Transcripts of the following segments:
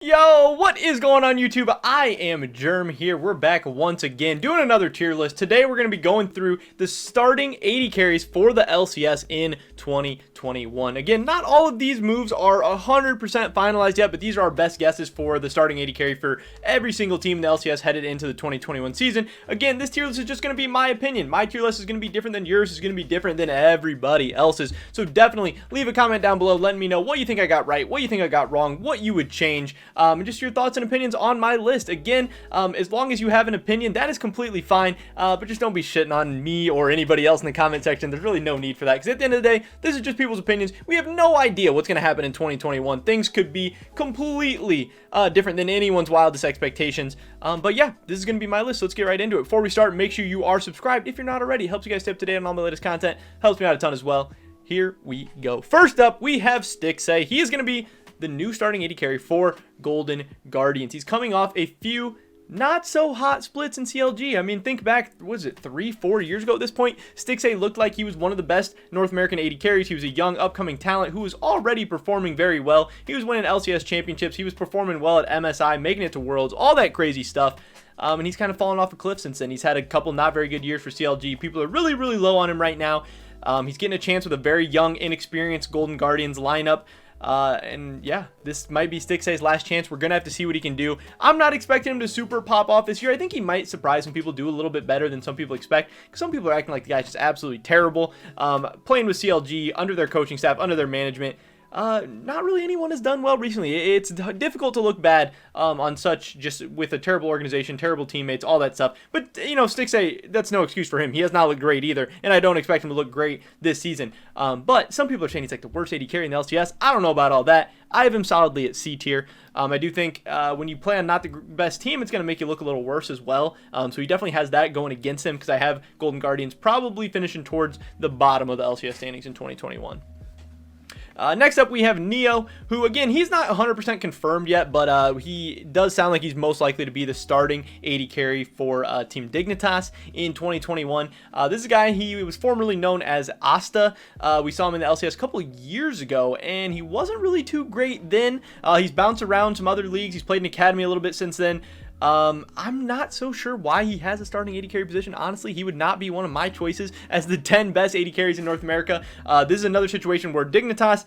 Yo, what is going on YouTube? I am Germ here. We're back once again doing another tier list. Today we're going to be going through the starting 80 carries for the LCS in 2021. Again, not all of these moves are 100% finalized yet, but these are our best guesses for the starting 80 carry for every single team in the LCS headed into the 2021 season. Again, this tier list is just going to be my opinion. My tier list is going to be different than yours, is going to be different than everybody else's. So definitely leave a comment down below letting me know what you think I got right, what you think I got wrong, what you would change. And just your thoughts and opinions on my list. Again, as long as you have an opinion, that is completely fine, but just don't be shitting on me or anybody else in the comment section. There's really no need for that, because at the end of the day, this is just people's opinions. We have no idea what's going to happen in 2021. Things could be completely different than anyone's wildest expectations, but yeah, this is going to be my list, so let's get right into it. Before we start, make sure you are subscribed if you're not already. It helps you guys stay up to date on all my latest content, helps me out a ton as well. Here we go. First up, we have Stixxay. He is going to be the new starting 80 carry for Golden Guardians. He's coming off a few not so hot splits in CLG. I mean, think back, what was it, 3-4 years ago at this point? Stixxay looked like he was one of the best North American 80 carries. He was a young upcoming talent who was already performing very well. He was winning LCS championships. He was performing well at MSI, making it to Worlds, all that crazy stuff. And he's kind of fallen off a cliff since then. He's had a couple not very good years for CLG. People are really, really low on him right now. He's getting a chance with a very young, inexperienced Golden Guardians lineup. And yeah, this might be Stixxay's last chance. We're gonna have to see what he can do. I'm not expecting him to super pop off this year. I think he might surprise some people, do a little bit better than some people expect, because some people are acting like the guy's just absolutely terrible. Playing with CLG under their coaching staff, under their management, not really anyone has done well recently. It's difficult to look bad on such, just with a terrible organization, terrible teammates, all that stuff. But you know, Stixxay, that's no excuse for him. He has not looked great either, and I don't expect him to look great this season. But some people are saying he's like the worst 80 carry in the LCS. I don't know about all that. I have him solidly at C tier. I do think when you play on not the best team, it's going to make you look a little worse as well. So he definitely has that going against him, because I have Golden Guardians probably finishing towards the bottom of the LCS standings in 2021. Next up, we have Neo, who, again, he's not 100% confirmed yet, but he does sound like he's most likely to be the starting 80 carry for Team Dignitas in 2021. This is a guy, he was formerly known as Asta. We saw him in the LCS a couple of years ago, and he wasn't really too great then. He's bounced around some other leagues. He's played in Academy a little bit since then. I'm not so sure why he has a starting 80 carry position. Honestly, he would not be one of my choices as the 10 best 80 carries in North America. This is another situation where Dignitas,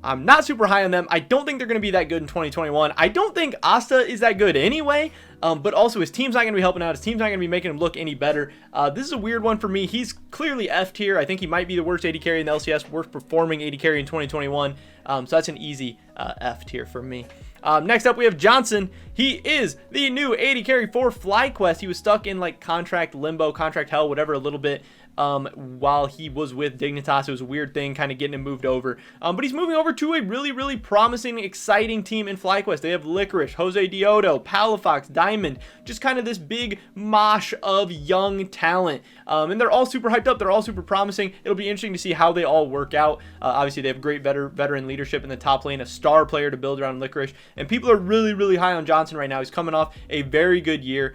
I'm not super high on them. I don't think they're going to be that good in 2021. I don't think Asta is that good anyway, but also his team's not going to be helping out. His team's not going to be making him look any better. This is a weird one for me. He's clearly F tier. I think he might be the worst 80 carry in the LCS, worst performing 80 carry in 2021. So that's an easy F tier for me. Next up, we have Johnson. He is the new 80 carry for FlyQuest. He was stuck in like contract limbo, contract hell, whatever, a little bit while he was with Dignitas. It was a weird thing kind of getting him moved over. But he's moving over to a really, really promising, exciting team in FlyQuest. They have Licorice, Jose Diodo, Palafox, Diamond, just kind of this big mosh of young talent. And they're all super hyped up. They're all super promising. It'll be interesting to see how they all work out. Obviously, they have great veteran leadership in the top lane, a star player to build around Licorice. And people are really, really high on Johnson right now. He's coming off a very good year.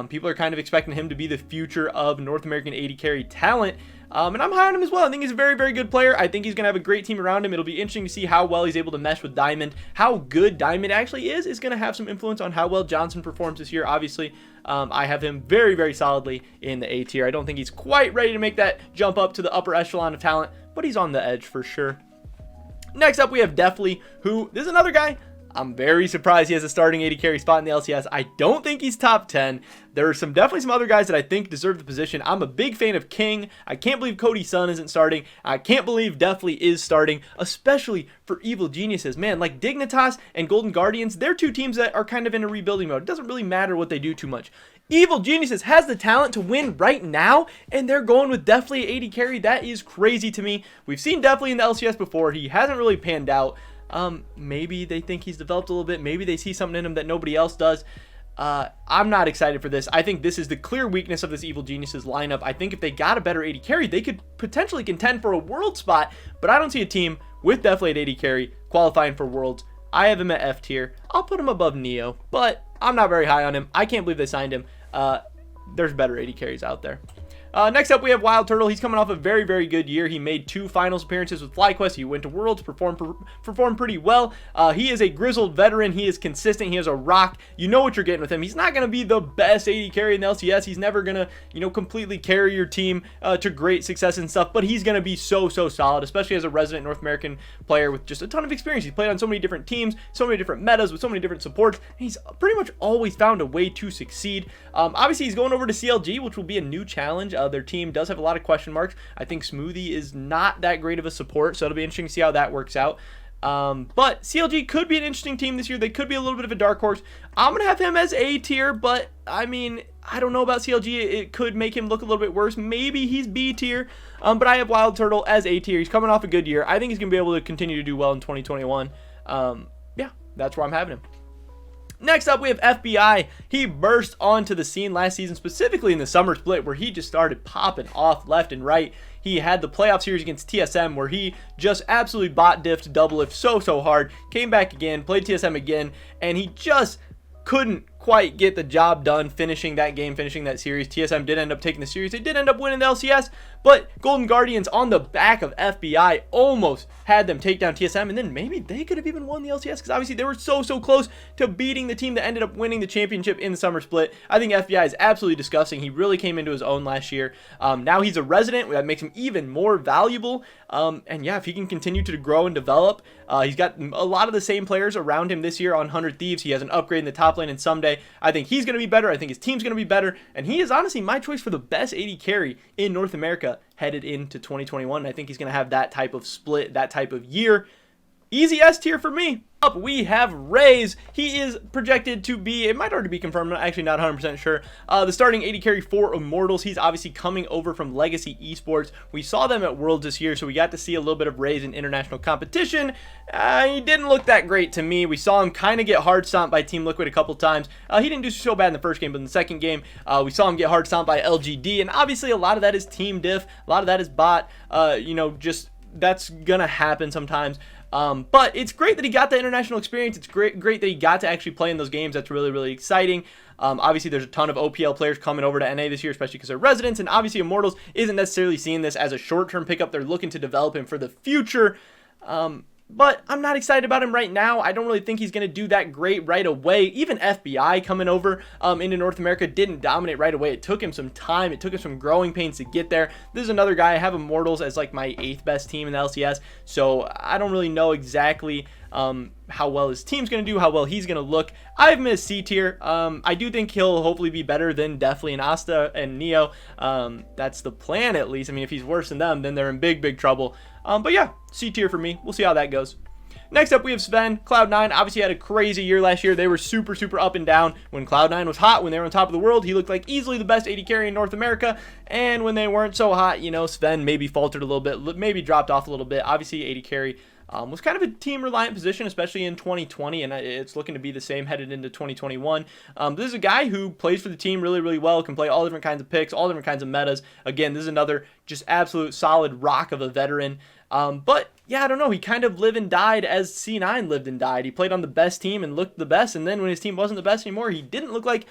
People are kind of expecting him to be the future of North American 80 carry talent. And I'm high on him as well. I think he's a very, very good player. I think he's going to have a great team around him. It'll be interesting to see how well he's able to mesh with Diamond. How good Diamond actually is going to have some influence on how well Johnson performs this year. Obviously, I have him very, very solidly in the A tier. I don't think he's quite ready to make that jump up to the upper echelon of talent, but he's on the edge for sure. Next up, we have Deftly, who, this is another guy I'm very surprised he has a starting 80 carry spot in the LCS. I don't think he's top 10. There are definitely some other guys that I think deserve the position. I'm a big fan of King. I can't believe Cody Sun isn't starting. I can't believe Deftly is starting, especially for Evil Geniuses. Man, like Dignitas and Golden Guardians, they're two teams that are kind of in a rebuilding mode. It doesn't really matter what they do too much. Evil Geniuses has the talent to win right now, and they're going with Deftly 80 carry. That is crazy to me. We've seen Deftly in the LCS before. He hasn't really panned out. Maybe they think he's developed a little bit. Maybe they see something in him that nobody else does. I'm not excited for this. I think this is the clear weakness of this Evil Geniuses lineup. I think if they got a better 80 carry, they could potentially contend for a world spot, but I don't see a team with Deftly at 80 carry qualifying for worlds. I have him at F tier. I'll put him above Neo, but I'm not very high on him. I can't believe they signed him. There's better 80 carries out there. Next up, we have Wild Turtle. He's coming off a very, very good year. He made 2 finals appearances with FlyQuest. He went to Worlds, performed pretty well. He is a grizzled veteran. He is consistent. He has a rock. You know what you're getting with him. He's not going to be the best AD carry in the LCS. He's never going to, you know, completely carry your team to great success and stuff, but he's going to be so solid, especially as a resident North American player with just a ton of experience. He's played on so many different teams, so many different metas, with so many different supports. He's pretty much always found a way to succeed. Obviously, he's going over to CLG, which will be a new challenge. Their team does have a lot of question marks. I think Smoothie is not that great of a support, so it'll be interesting to see how that works out. But CLG could be an interesting team this year. They could be a little bit of a dark horse. I'm going to have him as A tier, but I mean, I don't know about CLG. It could make him look a little bit worse. Maybe he's B tier, but I have Wild Turtle as A tier. He's coming off a good year. I think he's going to be able to continue to do well in 2021. Yeah, that's where I'm having him. Next up, we have FBI. He burst onto the scene last season, specifically in the summer split, where he just started popping off left and right. He had the playoff series against TSM, where he just absolutely bot diffed double lift so hard. Came back again, played TSM again, and he just couldn't quite get the job done finishing that game, finishing that series. TSM did end up taking the series. They did end up winning the LCS, but Golden Guardians on the back of FBI almost had them take down TSM, and then maybe they could have even won the LCS, because obviously they were so close to beating the team that ended up winning the championship in the summer split. I think FBI is absolutely disgusting. He really came into his own last year. Now he's a resident. That makes him even more valuable. And yeah, if he can continue to grow and develop, he's got a lot of the same players around him this year on 100 Thieves. He has an upgrade in the top lane, and someday I think he's going to be better. I think his team's going to be better, and he is honestly my choice for the best AD carry in North America headed into 2021. I think he's going to have that type of split, that type of year. Easy S tier for me. Up we have Raze. He is projected to be, it might already be confirmed, I'm actually not 100% sure, the starting AD carry for Immortals. He's obviously coming over from Legacy Esports. We saw them at Worlds this year, so we got to see a little bit of Raze in international competition. He didn't look that great to me. We saw him kind of get hard stomped by Team Liquid a couple times. He didn't do so bad in the first game, but in the second game, we saw him get hard stomped by LGD, and obviously a lot of that is team diff, a lot of that is bot, you know, just that's gonna happen sometimes. But it's great that he got the international experience. It's great that he got to actually play in those games. That's really exciting. Obviously, there's a ton of OPL players coming over to NA this year, especially because they're residents. And obviously, Immortals isn't necessarily seeing this as a short-term pickup. They're looking to develop him for the future. But I'm not excited about him right now. I don't really think he's going to do that great right away. Even FBI coming over into North America didn't dominate right away. It took him some time. It took him some growing pains to get there. This is another guy. I have Immortals as like my 8th best team in the LCS, so I don't really know exactly how well his team's going to do, how well he's going to look. I have him as C tier. I do think he'll hopefully be better than definitely an Asta and Neo. That's the plan, at least. I mean, if he's worse than them, then they're in big trouble. But yeah, C tier for me. We'll see how that goes. Next up, we have Sven. Cloud9 obviously had a crazy year last year. They were super up and down. When Cloud9 was hot, when they were on top of the world, he looked like easily the best AD carry in North America. And when they weren't so hot, you know, Sven maybe faltered a little bit, maybe dropped off a little bit. Obviously, AD carry was kind of a team-reliant position, especially in 2020, and it's looking to be the same headed into 2021. This is a guy who plays for the team really well, can play all different kinds of picks, all different kinds of metas. Again, this is another just absolute solid rock of a veteran. But yeah, I don't know. He kind of lived and died as C9 lived and died. He played on the best team and looked the best, and then when his team wasn't the best anymore, he didn't look like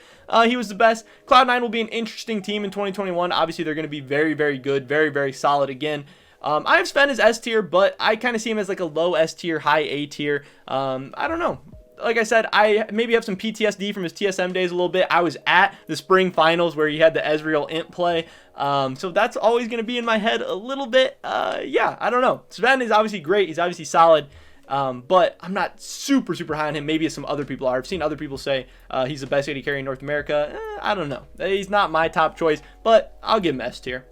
he was the best. Cloud9 will be an interesting team in 2021. Obviously, they're going to be very good, very solid again. I have Sven as S tier, but I kind of see him as like a low S tier, high A tier. I don't know. Like I said, I maybe have some PTSD from his TSM days a little bit. I was at the spring finals where he had the Ezreal Imp play. So that's always going to be in my head a little bit. Yeah, I don't know. Sven is obviously great. He's obviously solid. But I'm not super high on him. Maybe as some other people are. I've seen other people say he's the best AD carry in North America. I don't know. He's not my top choice, but I'll give him S tier.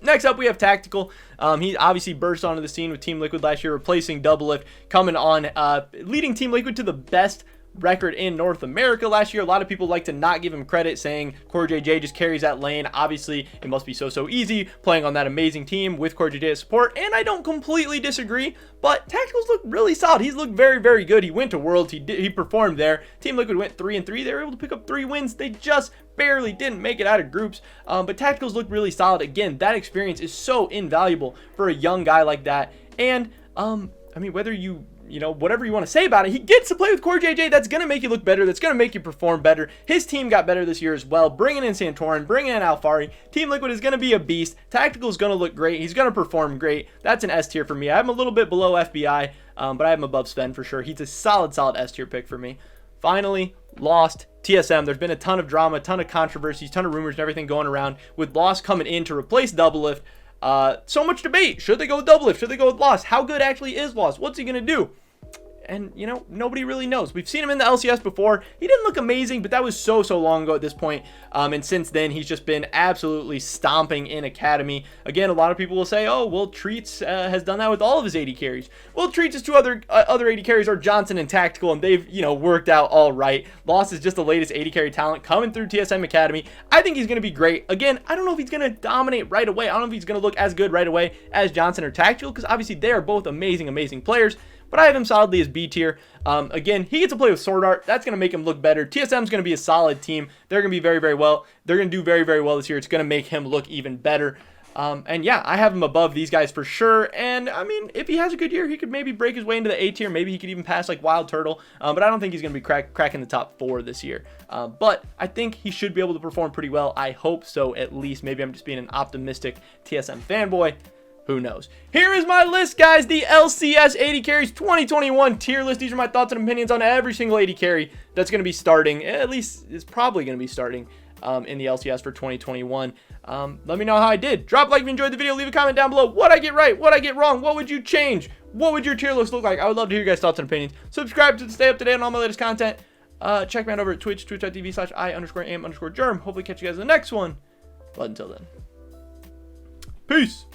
Next up, we have Tactical. He obviously burst onto the scene with Team Liquid last year, replacing Doublelift, coming on, leading Team Liquid to the best record in North America last year. A lot of people like to not give him credit, saying Core JJ just carries that lane. Obviously, it must be so easy playing on that amazing team with Core JJ as support, and I don't completely disagree, but Tacticals look really solid. He's looked very good. He went to Worlds. He performed there. Team Liquid went 3-3. They were able to pick up 3 wins. They just barely didn't make it out of groups, but Tacticals look really solid. Again, that experience is so invaluable for a young guy like that, and I mean, whether you you know, whatever you want to say about it, he gets to play with Core JJ. That's going to make you look better. That's going to make you perform better. His team got better this year as well. Bringing in Santorin, bringing in Alfari. Team Liquid is going to be a beast. Tactical is going to look great. He's going to perform great. That's an S tier for me. I have him a little bit below FBI, but I have him above Sven for sure. He's a solid S tier pick for me. Finally, Lost. TSM, there's been a ton of drama, a ton of controversies, ton of rumors and everything going around with Lost coming in to replace Doublelift. So much debate. Should they go with Doublelift? Should they go with Lost? How good actually is Lost? What's he going to do? And, you know, nobody really knows. We've seen him in the LCS before. He didn't look amazing, but that was so long ago at this point. And since then, he's just been absolutely stomping in Academy. Again, a lot of people will say, oh, well, Treats has done that with all of his AD carries. Well, Treats' two other AD carries are Johnson and Tactical, and they've, you know, worked out all right. Lost is just the latest AD carry talent coming through TSM Academy. I think he's going to be great. Again, I don't know if he's going to dominate right away. I don't know if he's going to look as good right away as Johnson or Tactical, because obviously they are both amazing players. But I have him solidly as B tier. Again, he gets to play with Sword Art. That's going to make him look better. TSM's going to be a solid team. They're going to be very well. They're going to do very well this year. It's going to make him look even better. And yeah, I have him above these guys for sure. And I mean, if he has a good year, he could maybe break his way into the A tier. Maybe he could even pass like Wild Turtle. But I don't think he's going to be cracking the top 4 this year. But I think he should be able to perform pretty well. I hope so, at least. Maybe I'm just being an optimistic TSM fanboy. Who knows? Here is my list, guys. The LCS AD Carries 2021 tier list. These are my thoughts and opinions on every single AD carry that's going to be starting. At least is probably going to be starting in the LCS for 2021. Let me know how I did. Drop a like if you enjoyed the video. Leave a comment down below. What I get right, what I get wrong. What would you change? What would your tier list look like? I would love to hear your guys' thoughts and opinions. Subscribe to stay up to date on all my latest content. Check me out over at Twitch, twitch.tv/I_am_germ. Hopefully catch you guys in the next one. But until then, peace.